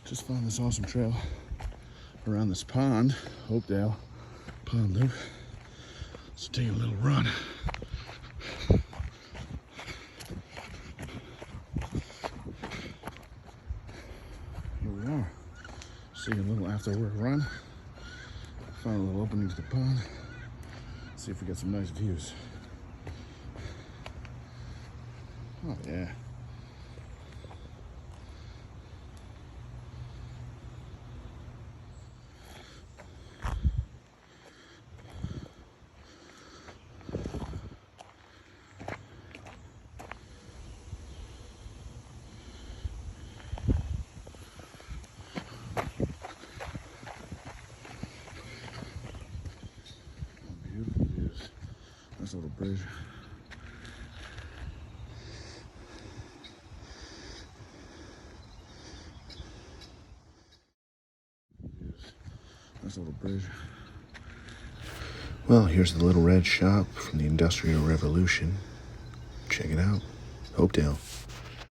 Just found this awesome trail around this pond, Hopedale Pond Loop. So take a little run. Here we are. See a little after work run. Find a little opening to the pond. See if we get some nice views. Oh yeah. Beautiful views. Nice little bridge. Nice little bridge. Well, here's the Little Red Shop from the Industrial Revolution. Check it out. Hopedale.